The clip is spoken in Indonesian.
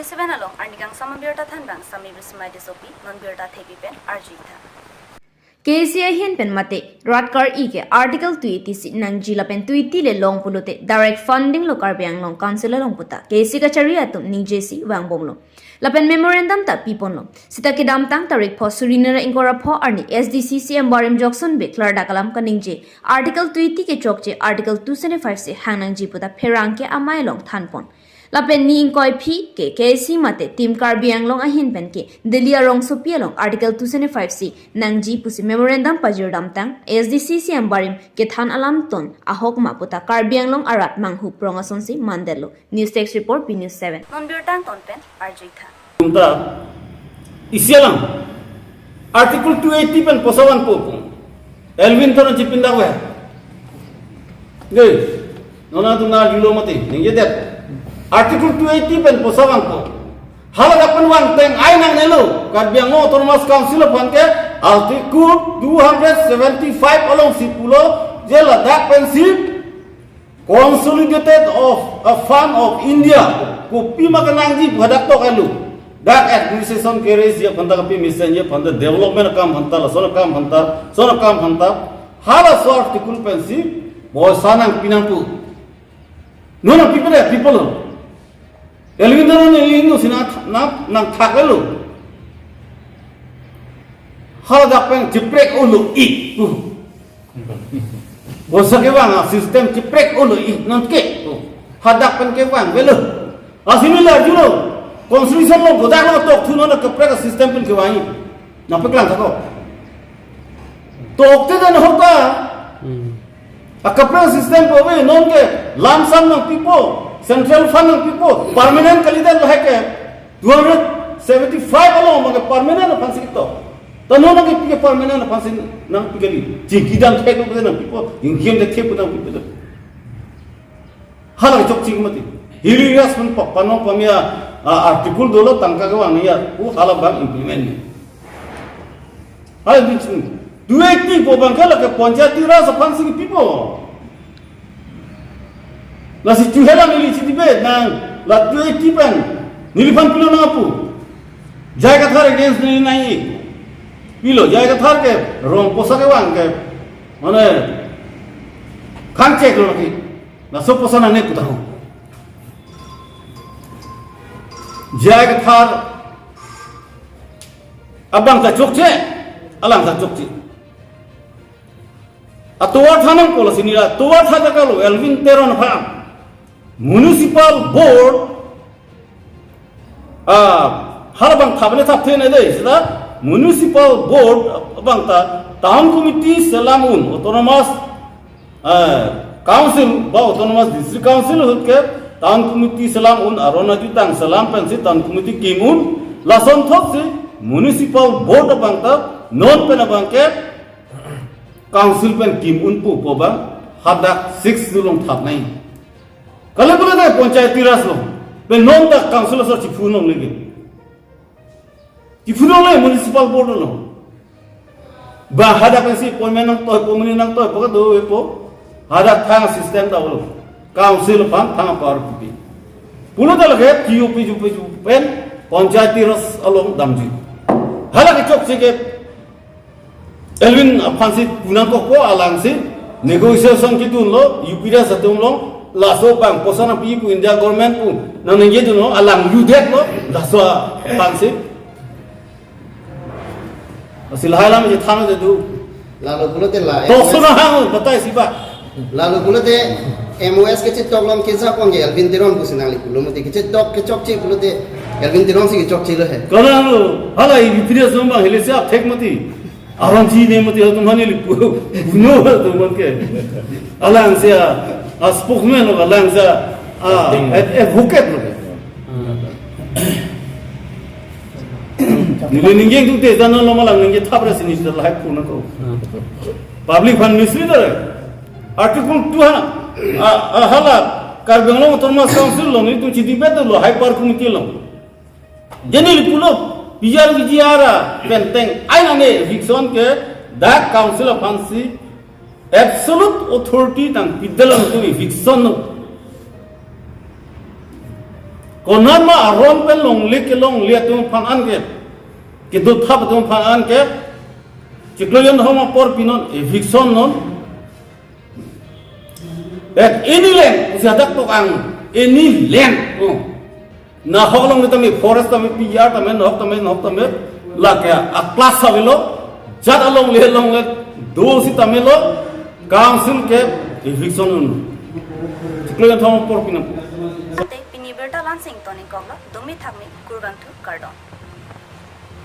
Video 7 along arnikang samambirta thanbang sami bismai disopi non-birta thepipen arjitha. KCI hin pen mate ratkar ke article 280 nang jila pen 280 le long pulute direct funding lo karbi anglong council long puta KC ka charia tum ning JC wang bomlo lapen memorandum ta pipon lo sita ke dam tang tarik pho surinera ingora pho arni SDCC barim jokson be klar dakalam kaning je article 280 ke chokje article 275 se hangnang ji puta pherang ke amai long thanpon lapen ni ingkoi phi ke KC mate tim karbi anglong ahin pen ke delia rong sopia long article 275 si nangji pusi memorandum pajir dam tang SDCC barim ke than alam ton ahok maputa karbi anglong arat manghu prongason si mandelo news text report B News 7 non birtang ton pen arjitha Punta isialang article 280 pen posawan po Elvin tono chipinda we gay nona tuna dilo mati ninge det article 280 pen posawan po halaga pen wang teng ai nang nelo karbiang no autonomous council of ke article 275 along sipulo je Ladakh pensip consolidated of a fund of India kopi makanangji bhadak to kalu dak administration keres ye phanda kapi mission ye phanda development kam hanta la sona kam hanta hala so article pensip bo sanang pinangpu nona people elvindaro ne lingu sina nang thakalu hala dak pen jiprek ulu I bosa ke wang system jiprek ulu I non ke hadak pen ke wang velo asimila julo constitution lo godak lo tok thuno na kapre system pen ke wangi na peklang thako tok te dan hoka a kapre system ko we non ke lamsam ng people central fund ng people permanent kalidan lo heke 275 alo mga permanent fansi to tano na ke permanent fansi nang pigali jikidan theko ko ng people yung game de theko ng people hala chok chig mati hirias pun pano pamia article dolo tangka ke wang ya ku hala bang implement ni hal din dueti po bang kala ke panchayati ras fansi people la si chuhela mili si dibe nang la dueti pan nilifan pilo na pu jaiga thar against ni nai pilo jaiga thar ke rong posa ke wang ke mane khang check lo ki na so posa na ne kutahu jaiga thar abang ta chokche alang ta chokche atwa thanang policy ni la towa thada kalo Elvin Teron pham municipal board harabang thabne thapte ne dei sida municipal board abang ta town committee salamun autonomous council ba autonomous district council hoke town committee salamun arona jutang salam pensi town committee kimun lason thopse municipal board abang ta non pen abang ke council pen kimun pu poba hadak 6 dulong thap nai kala kala da panchayati ras lo pen non da council so chifunong lege chifunong le municipal board lo ba hadak pen si appointment nang to pomuni nang to poka do epo hadak thang system da lo council pan thang par pi pulo da lege TOP jupe pen panchayati ras along damji hadak chok se ke Elvin aphan si punang ko alang si negotiation ki dun lo UPDA satum lo laso bang posana pi pu India government pu nang nge dun lo alang ludek lo laso aphan si asilhala me thana de du lalu bulote la to sona hang batai siba lalu bulote MOS ke chitok lom ke sa pong Elvin Teron ku sinali bulote ke chitok ke chok chi bulote Elvin Teron si ke chok chi lo hai kana lo hala UPDA somba hele se ap thek mati aram ji ne mati tumhani li buno to man ke alang se a spokesman lo alang se advocate lo ni ninge tu te dan lo malang ninge thapra sini se la ku na ko public fund ministry da article 2 hala karbenglo autonomous council lo ni tu chidi bet lo hyper committee lo jeni li pulo biar bijiara penteng aina ne fiction ke that council of fancy absolute authority tang piddalan tu fiction konan ma arom pen long lik ke long liat tum phan an ke du thap tum phan an ke chikloyon homa por pinon eviction non at any land siadak tok ang any land na hoglong tami forest tami pr tami la ke a class savilo jat along le long le do si tamilo council ke eviction non chikloyon homa por pinon Te pini berta lansing toni kogla domi thakmi kurban thu kardon.